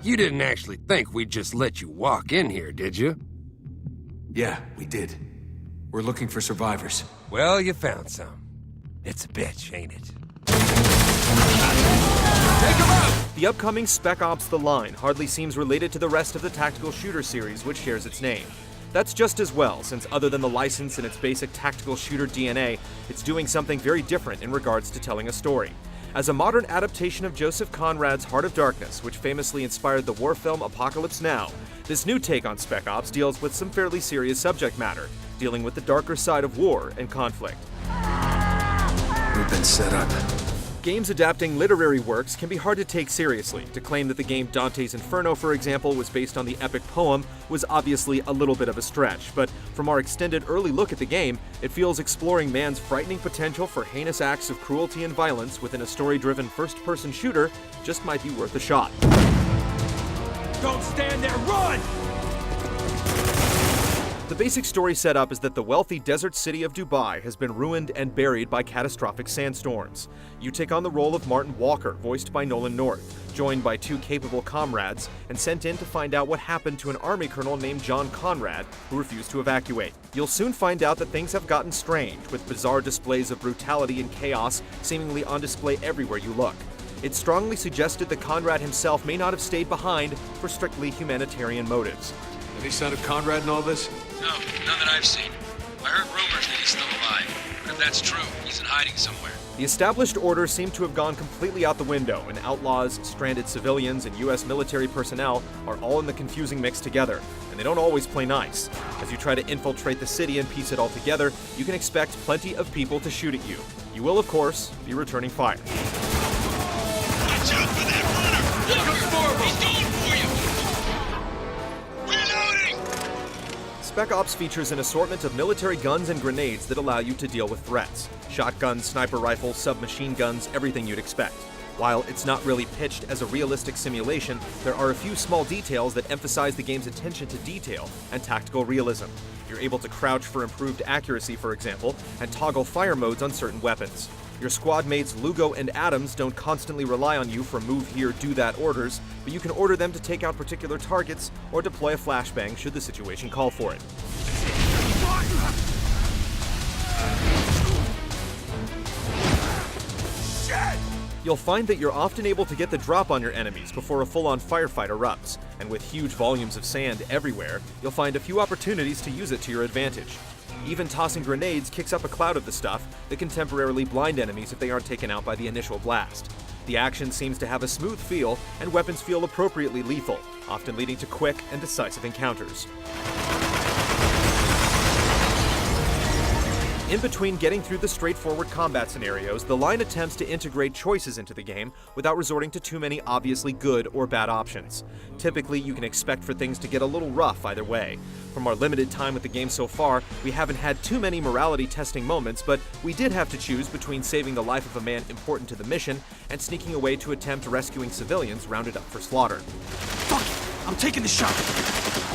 You didn't actually think we'd just let you walk in here, did you? Yeah, we did. We're looking for survivors. Well, you found some. It's a bitch, ain't it? Take him out! The upcoming Spec Ops: The Line hardly seems related to the rest of the tactical shooter series which shares its name. That's just as well, since other than the license and its basic tactical shooter DNA, it's doing something very different in regards to telling a story. As a modern adaptation of Joseph Conrad's Heart of Darkness, which famously inspired the war film Apocalypse Now, this new take on Spec Ops deals with some fairly serious subject matter, dealing with the darker side of war and conflict. We've been set up. Games adapting literary works can be hard to take seriously. To claim that the game Dante's Inferno, for example, was based on the epic poem was obviously a little bit of a stretch, but from our extended early look at the game, it feels exploring man's frightening potential for heinous acts of cruelty and violence within a story-driven first-person shooter just might be worth a shot. Don't stand there, run! The basic story setup is that the wealthy desert city of Dubai has been ruined and buried by catastrophic sandstorms. You take on the role of Martin Walker, voiced by Nolan North, joined by two capable comrades, and sent in to find out what happened to an army colonel named John Conrad, who refused to evacuate. You'll soon find out that things have gotten strange, with bizarre displays of brutality and chaos seemingly on display everywhere you look. It's strongly suggested that Conrad himself may not have stayed behind for strictly humanitarian motives. Any sign of Conrad in all this? No, none that I've seen. I heard rumors that he's still alive, but if that's true, he's in hiding somewhere. The established order seemed to have gone completely out the window, and outlaws, stranded civilians, and U.S. military personnel are all in the confusing mix together, and they don't always play nice. As you try to infiltrate the city and piece it all together, you can expect plenty of people to shoot at you. You will, of course, be returning fire. Watch out for that runner! Look, he's going for you! Spec Ops features an assortment of military guns and grenades that allow you to deal with threats. Shotguns, sniper rifles, submachine guns, everything you'd expect. While it's not really pitched as a realistic simulation, there are a few small details that emphasize the game's attention to detail and tactical realism. You're able to crouch for improved accuracy, for example, and toggle fire modes on certain weapons. Your squad mates Lugo and Adams don't constantly rely on you for move here, do that orders, but you can order them to take out particular targets or deploy a flashbang should the situation call for it. You'll find that you're often able to get the drop on your enemies before a full-on firefight erupts, and with huge volumes of sand everywhere, you'll find a few opportunities to use it to your advantage. Even tossing grenades kicks up a cloud of the stuff that can temporarily blind enemies if they aren't taken out by the initial blast. The action seems to have a smooth feel, and weapons feel appropriately lethal, often leading to quick and decisive encounters. In between getting through the straightforward combat scenarios, the line attempts to integrate choices into the game without resorting to too many obviously good or bad options. Typically, you can expect for things to get a little rough either way. From our limited time with the game so far, we haven't had too many morality testing moments, but we did have to choose between saving the life of a man important to the mission and sneaking away to attempt rescuing civilians rounded up for slaughter. Fuck it! I'm taking the shot!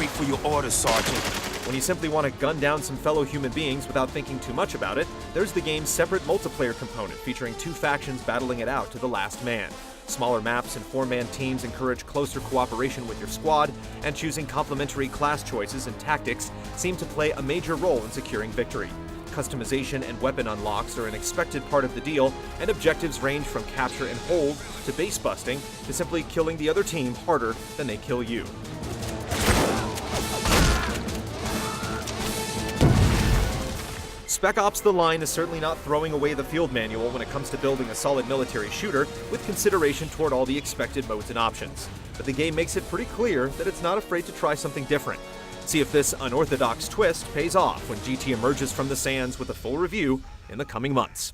Wait for your orders, Sergeant. When you simply want to gun down some fellow human beings without thinking too much about it, there's the game's separate multiplayer component featuring two factions battling it out to the last man. Smaller maps and four-man teams encourage closer cooperation with your squad, and choosing complementary class choices and tactics seem to play a major role in securing victory. Customization and weapon unlocks are an expected part of the deal, and objectives range from capture and hold to base busting to simply killing the other team harder than they kill you. Spec Ops: The Line is certainly not throwing away the field manual when it comes to building a solid military shooter, with consideration toward all the expected modes and options. But the game makes it pretty clear that it's not afraid to try something different. See if this unorthodox twist pays off when GT emerges from the sands with a full review in the coming months.